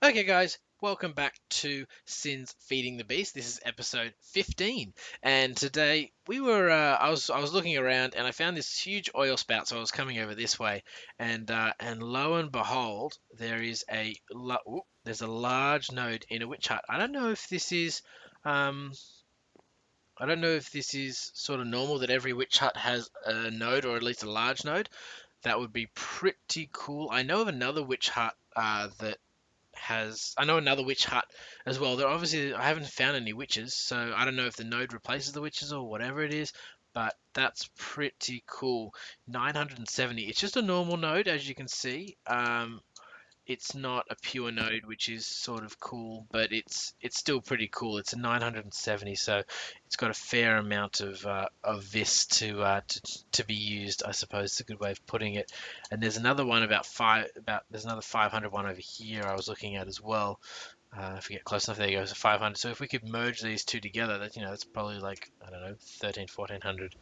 Okay, guys, welcome back to Sin's Feeding the Beast. This is episode 15, and today I was looking around and I found this huge oil spout. So I was coming over this way, and lo and behold, there's a large node in a witch hut. Um I don't know if this is sort of normal that every witch hut has a node or at least a large node. That would be pretty cool. I know of another witch hut that I know another witch hut as well. There obviously I haven't found any witches, so I don't know if the node replaces the witches or whatever it is, but that's pretty cool. 970. It's just a normal node, as you can see. It's not a pure node, which is sort of cool, but it's still pretty cool. It's a 970, so it's got a fair amount of this to be used, I suppose. It's a good way of putting it. And there's another one there's another 500 one over here I was looking at as well. If we get close enough, there you go, so 500. So if we could merge these two together, that's probably like, I don't know, 1400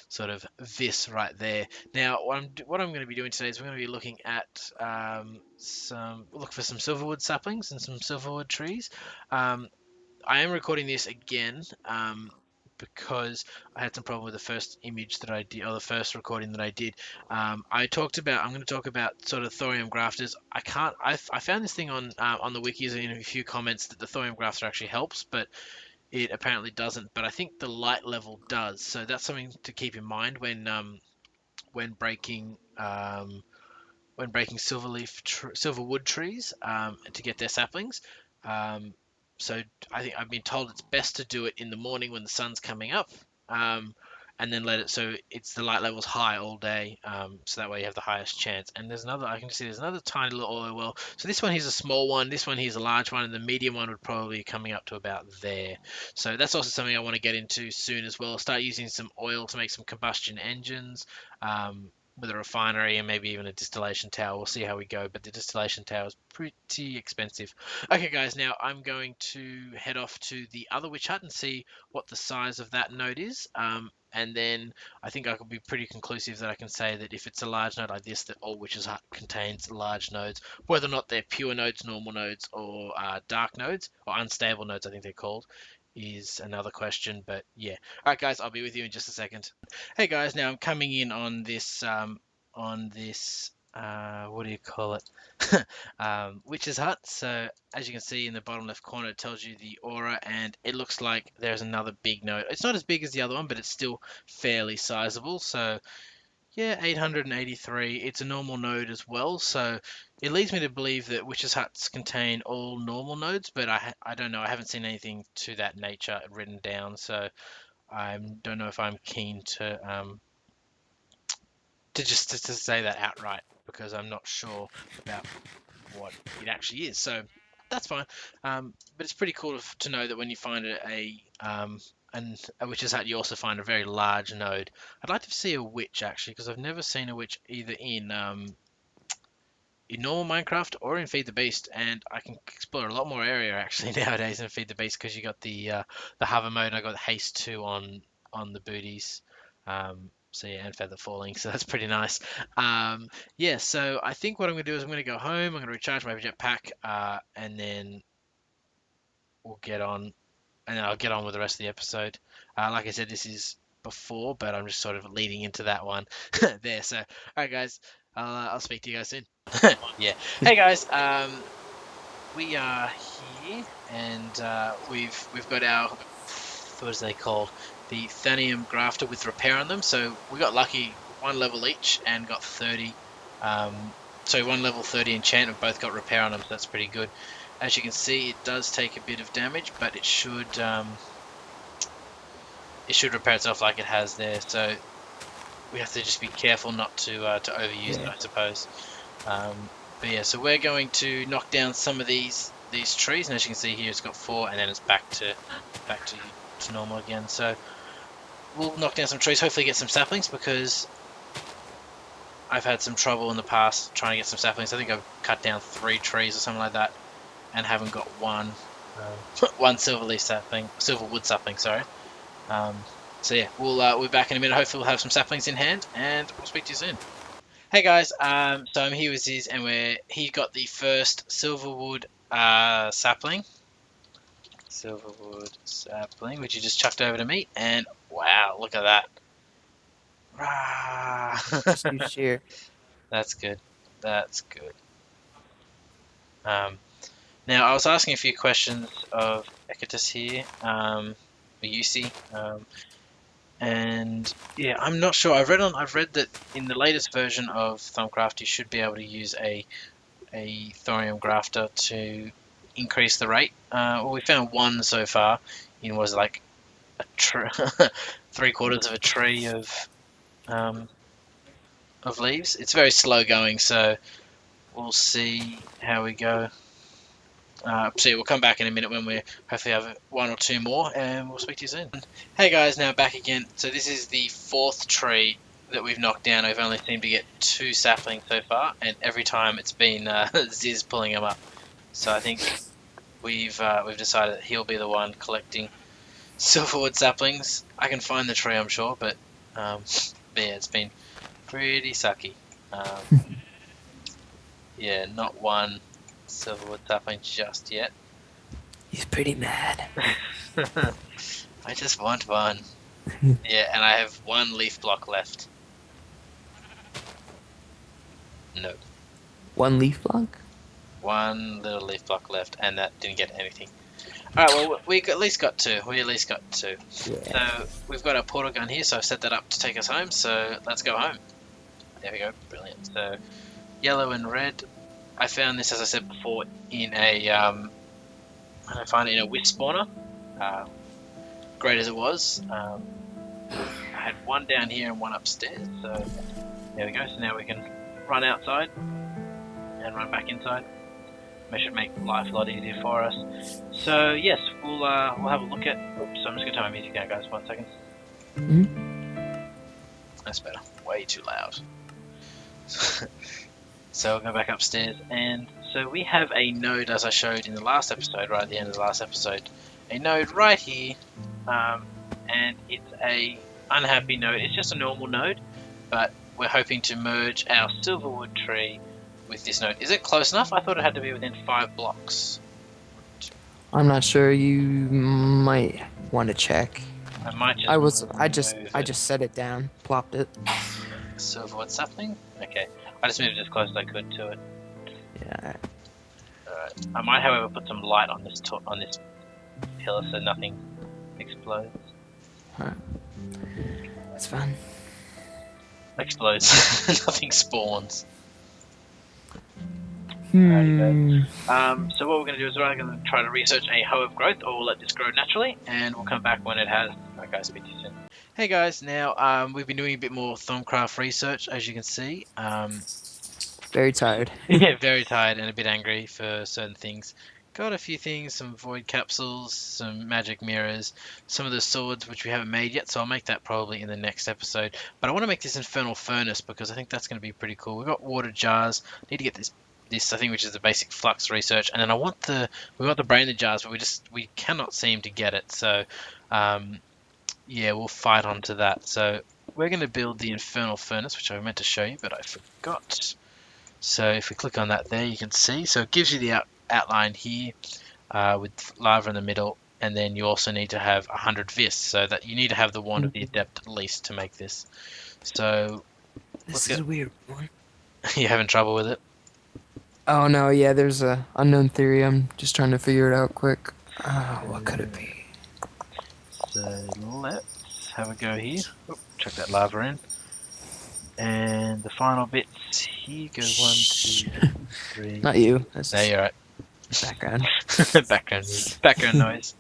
sort of this right there. Now, what I'm going to be doing today is we're going to be looking at look for some silverwood saplings and some silverwood trees. I am recording this again because I had some problem with the first image that I did, or the first recording that I did. I'm going to talk about sort of thorium grafters. I found this thing on the wikis and in a few comments that the thorium grafter actually helps, but it apparently doesn't, but I think the light level does. So that's something to keep in mind when breaking silverwood trees to get their saplings. Um, so I think I've been told it's best to do it in the morning when the sun's coming up, and then let it so it's the light level's high all day, so that way you have the highest chance. And I can see there's another tiny little oil well. So this one here's a small one, this one here's a large one, and the medium one would probably be coming up to about there. So that's also something I want to get into soon as well. Start using some oil to make some combustion engines. With a refinery and maybe even a distillation tower. We'll see how we go, but the distillation tower is pretty expensive. Okay, guys, now I'm going to head off to the other witch hut and see what the size of that node is. And then I think I could be pretty conclusive that I can say that if it's a large node like this, that all witches hut contains large nodes, whether or not they're pure nodes, normal nodes, or dark nodes, or unstable nodes, I think they're called, is another question. But yeah. All right, guys, I'll be with you in just a second. Hey guys, now I'm coming in on this what do you call it? Witch's hut. So as you can see in the bottom left corner, it tells you the aura, and it looks like there's another big node. It's not as big as the other one, but it's still fairly sizable. So yeah, 883. It's a normal node as well, so it leads me to believe that witches' huts contain all normal nodes, but I don't know. I haven't seen anything to that nature written down, so I don't know if I'm keen to say that outright because I'm not sure about what it actually is. So that's fine. But it's pretty cool to know that when you find a witch's hut, you also find a very large node. I'd like to see a witch actually, because I've never seen a witch either in normal Minecraft or in Feed the Beast, and I can explore a lot more area actually nowadays in Feed the Beast because you got the hover mode. And I got the haste 2 on the booties. So yeah, and feather falling, so that's pretty nice. Yeah, so I think what I'm gonna do is I'm gonna go home. I'm gonna recharge my jetpack, and then we'll get on, and then I'll get on with the rest of the episode. Like I said, this is before, but I'm just sort of leading into that one there. So, all right, guys, I'll speak to you guys soon. Yeah. Hey guys, we are here, and we've got our, what is they called? The Thanium grafter with repair on them. So we got lucky, one level each, and got 30. So one level 30 enchant, and both got repair on them. So that's pretty good. As you can see, it does take a bit of damage, but it should repair itself like it has there. So we have to just be careful not to overuse it, I suppose. But yeah, so we're going to knock down some of these trees, and as you can see here, it's got 4, and then it's back to normal again. So we'll knock down some trees, hopefully get some saplings, because I've had some trouble in the past trying to get some saplings. I think I've cut down 3 trees or something like that, and haven't got one silverwood sapling. Sorry. So yeah, we'll be back in a minute. Hopefully we'll have some saplings in hand, and we'll speak to you soon. Hey guys, so I'm here with Ziz, and he got the first Silverwood sapling. Silverwood sapling, which he just chucked over to me, and wow, look at that. Just Rah. you share. That's good. That's good. Um, Now I was asking a few questions of Eketus here, or UC, and yeah, I'm not sure. I've read that in the latest version of Thaumcraft, you should be able to use a thorium grafter to increase the rate. Well, we found one so far. It was like a three quarters of a tree um, of leaves. It's very slow going, so we'll see how we go. So we'll come back in a minute when we hopefully have one or two more, and we'll speak to you soon. Hey guys, now back again. So this is the fourth tree that we've knocked down. We've only seemed to get 2 saplings so far, and every time it's been Ziz pulling them up. So I think we've decided that he'll be the one collecting Silverwood saplings. I can find the tree, I'm sure, but yeah, it's been pretty sucky. Yeah, not one Silverwood sapling just yet. He's pretty mad. I just want one. Yeah, and I have one leaf block left. No, One leaf block? one little leaf block left, and that didn't get anything. All right, well, we at least got 2. We at least got 2. Yeah. So we've got our portal gun here, so I've set that up to take us home. So let's go home. There we go, brilliant. So yellow and red. I found this, as I said before, in a I found it in a wisp spawner. Great as it was. I had one down here and one upstairs. So there we go. So now we can run outside and run back inside. That should make life a lot easier for us. So yes, we'll have a look at. Oops, I'm just gonna turn my music down, guys. 1 second. That's better. Way too loud. So we'll go back upstairs, and so we have a node, as I showed in the last episode, right at the end of the last episode, a node right here, and it's a unhappy node. It's just a normal node, but we're hoping to merge our Silverwood tree with this node. Is it close enough? I thought it had to be within 5 blocks. I'm not sure. You might want to check. I might just. I just set it down, plopped it. Silverwood sapling. Okay, I just moved as close as I could to it. Yeah. Alright. I might, however, put some light on this pillar so nothing explodes. Alright. That's fine. Explodes. Nothing spawns. Hmm. So what we're going to do is we're going to try to research a hoe of growth, or we'll let this grow naturally, and we'll come back when it has. Alright guys, speak to you soon. Hey guys, now we've been doing a bit more Thaumcraft research, as you can see. Very tired. Yeah, very tired and a bit angry for certain things. Got a few things, some void capsules, some magic mirrors, some of the swords which we haven't made yet, so I'll make that probably in the next episode. But I want to make this infernal furnace because I think that's going to be pretty cool. We've got water jars. Need to get this I think, which is the basic flux research, and then we want the brain jars, but we cannot seem to get it. So yeah, we'll fight onto that. So we're going to build the infernal furnace, which I meant to show you, but I forgot. So if we click on that there, you can see. So it gives you the outline here with lava in the middle, and then you also need to have 100 vis, so that you need to have the wand of the adept at least to make this. So This is a weird one. You having trouble with it? Oh no, yeah, there's a unknown theory. I'm just trying to figure it out quick. What could it be? So let's have a go here. Oh, chuck that lava in. And the final bits here go 1, 2, 3. Not you. That's No, you're right. background. Background noise.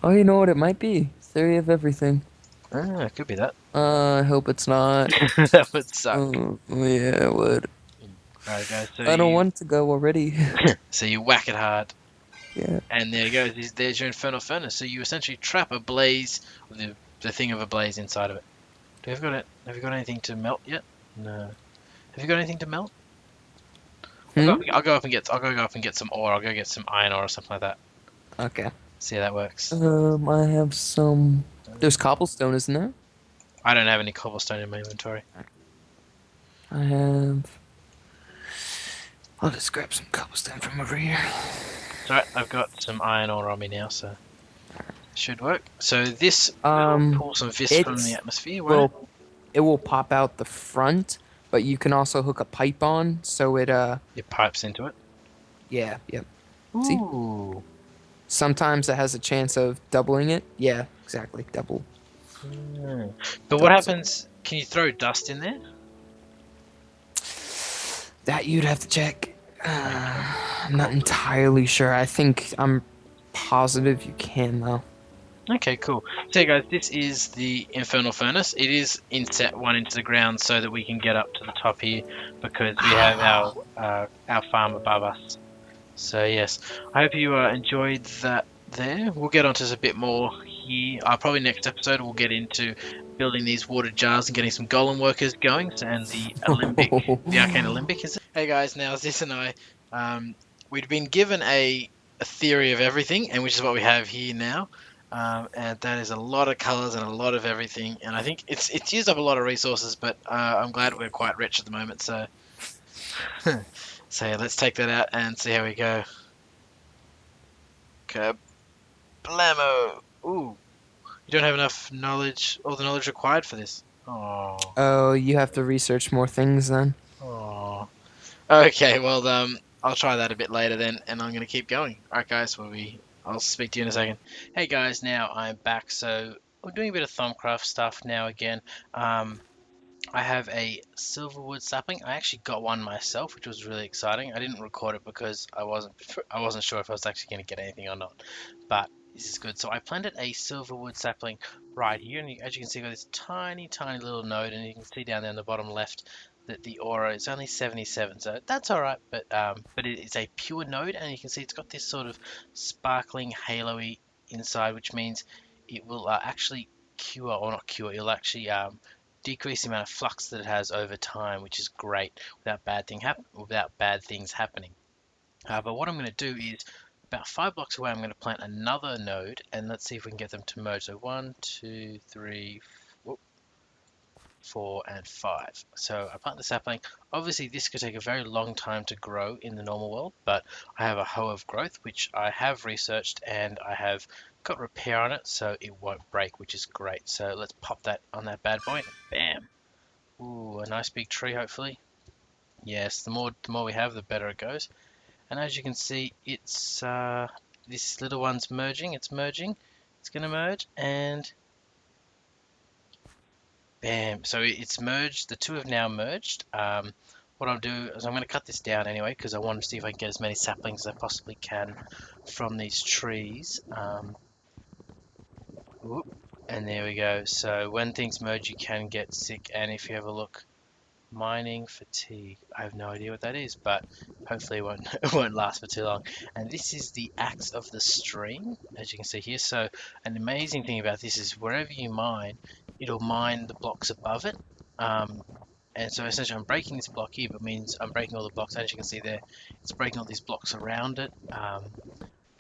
Oh, you know what it might be? Theory of everything. Ah, it could be that. I hope it's not. That would suck. Yeah, it would. Alright guys, so I don't want to go already. So you whack it hard. Yeah. And there you go, there's your infernal furnace. So you essentially trap a blaze, the thing of a blaze inside of it. Have you got anything to melt yet? No. Have you got anything to melt? I'll go up and get some ore. I'll go get some iron ore or something like that. Okay. See how that works. I have some. There's cobblestone, isn't there? I don't have any cobblestone in my inventory. I have. I'll just grab some cobblestone from over here. It's alright, I've got some iron ore on me now, so should work. So this will Um, pull some vis from the it's atmosphere, won't it? will it will pop out the front, but you can also hook a pipe on, so it It pipes into it. yeah, yep. See? Ooh. Sometimes it has a chance of doubling it. Yeah, exactly. Mm. But what Doubles it. happens? Can you throw dust in there? That you'd have to check. Okay, I'm not cool. entirely sure. I'm positive you can though. Okay, cool. So, guys, this is the Infernal Furnace. It is inset one into the ground so that we can get up to the top here because we have our farm above us. So yes, I hope you enjoyed that there. We'll get onto this a bit more here. Probably next episode we'll get into building these water jars and getting some golem workers going and the arcane alembic is it? Hey guys, now Zis and I, we'd been given a theory of everything, and which is what we have here now. And that is a lot of colors and a lot of everything, and I think it's used up a lot of resources, but I'm glad we're quite rich at the moment. So, so yeah, let's take that out and see how we go. Kablamo! Ooh, you don't have enough knowledge, all the knowledge required for this. Oh, Oh, you have to research more things then. oh. Okay, well, I'll try that a bit later then, and I'm gonna keep going. All right, guys, I'll speak to you in a second. Hey guys, now I'm back. So we're doing a bit of Thaumcraft stuff now again. Um, I have a Silverwood sapling. I actually got one myself, which was really exciting. I didn't record it because I wasn't sure if I was actually going to get anything or not. But this is good. So I planted a Silverwood sapling right here, and as you can see, I've got this tiny, tiny little node, and you can see down there in the bottom left that the aura is only 77, so that's all right. But it's a pure node, and you can see it's got this sort of sparkling halo-y inside, which means it will actually cure or not cure. It'll actually decrease the amount of flux that it has over time, which is great without bad things happening. But what I'm going to do is about 5 blocks away, I'm going to plant another node, and let's see if we can get them to merge. So 1, 2, 3, 4, and 5. So I plant the sapling. Obviously, this could take a very long time to grow in the normal world, but I have a hoe of growth, which I have researched, and I have got repair on it, so it won't break, which is great. So let's pop that on that bad boy. Bam. Ooh, a nice big tree, hopefully. Yes, the more we have, the better it goes. And as you can see, it's this little one's merging. It's merging. It's gonna merge, and bam. So it's merged. The two have now merged. What I'll do is I'm going to cut this down anyway because I want to see if I can get as many saplings as I possibly can from these trees. Whoop, and there we go. So when things merge, you can get sick. And if you have a look, mining fatigue. I have no idea what that is, but hopefully it won't it won't last for too long. And this is the axe of the stream, as you can see here. So an amazing thing about this is wherever you mine, it'll mine the blocks above it. Um, and so essentially I'm breaking this block here, but means I'm breaking all the blocks. As you can see there, it's breaking all these blocks around it.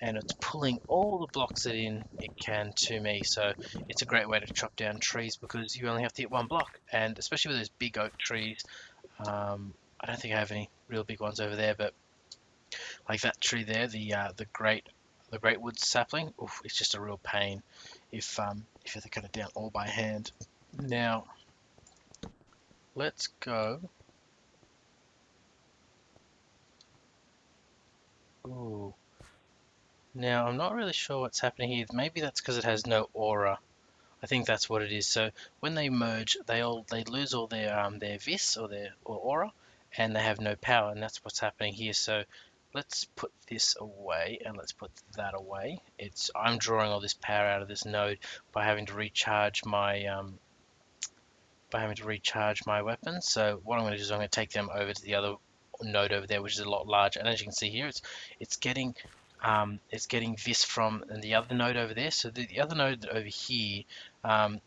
And it's pulling all the blocks it can to me. So it's a great way to chop down trees because you only have to hit one block. And especially with those big oak trees, I don't think I have any real big ones over there, but like that tree there, the great wood sapling, oof, it's just a real pain if you have to cut it down all by hand. Now let's go. Ooh. Now I'm not really sure what's happening here. Maybe that's because it has no aura. I think that's what it is. So when they merge, they lose all their vis or aura, and they have no power, and that's what's happening here. So let's put this away and let's put that away. I'm drawing all this power out of this node by having to recharge my weapons. So what I'm going to do is I'm going to take them over to the other node over there, which is a lot larger. And as you can see here, it's getting this from the other node over there. So the other node over here,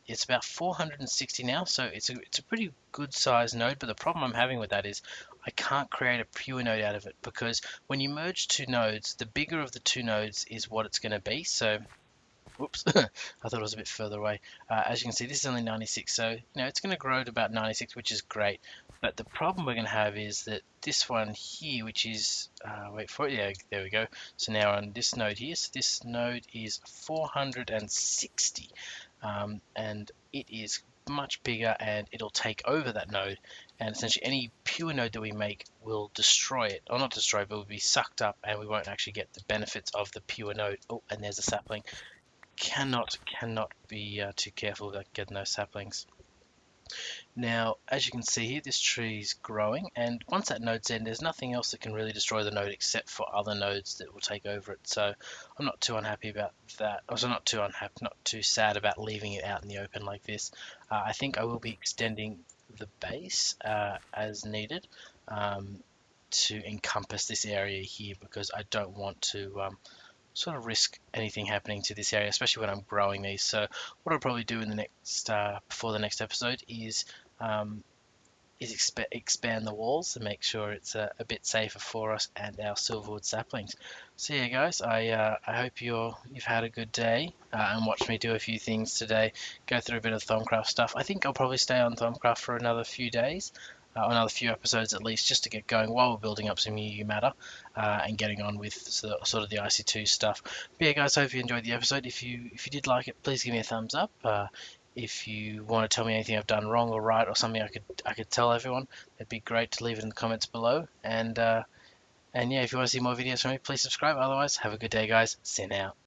it's about 460 now. So it's a pretty good sized node. But the problem I'm having with that is I can't create a pure node out of it because when you merge two nodes, the bigger of the two nodes is what it's going to be. So Whoops, I thought it was a bit further away. As you can see, this is only 96, so it's going to grow to about 96, which is great. But the problem we're going to have is that this one here, which is, wait for it, yeah, there we go. So now on this node here, so this node is 460, and it is much bigger, and it'll take over that node, and essentially any pure node that we make will destroy it, or not destroy, but will be sucked up, and we won't actually get the benefits of the pure node. Oh, and there's a sapling. Cannot be too careful about getting those saplings. Now, as you can see here, this tree is growing, and once that node's in, there's nothing else that can really destroy the node except for other nodes that will take over it. So I'm not too unhappy about that. Also, not too sad about leaving it out in the open like this. I think I will be extending the base as needed to encompass this area here, because I don't want to sort of risk anything happening to this area, especially when I'm growing these. So what I'll probably do in the next before the next episode is expand the walls and make sure it's a bit safer for us and our silverwood saplings. So yeah, guys, I hope you've had a good day and watched me do a few things today. Go through a bit of Thaumcraft stuff. I think I'll probably stay on Thaumcraft for another few days. Another few episodes at least, just to get going while we're building up some new matter and getting on with sort of the IC2 stuff. But yeah, guys, hope you enjoyed the episode. If you did like it, please give me a thumbs up. If you want to tell me anything I've done wrong or right, or something I could tell everyone, it'd be great to leave it in the comments below. And yeah, if you want to see more videos from me, please subscribe. Otherwise, have a good day, guys. Sin out.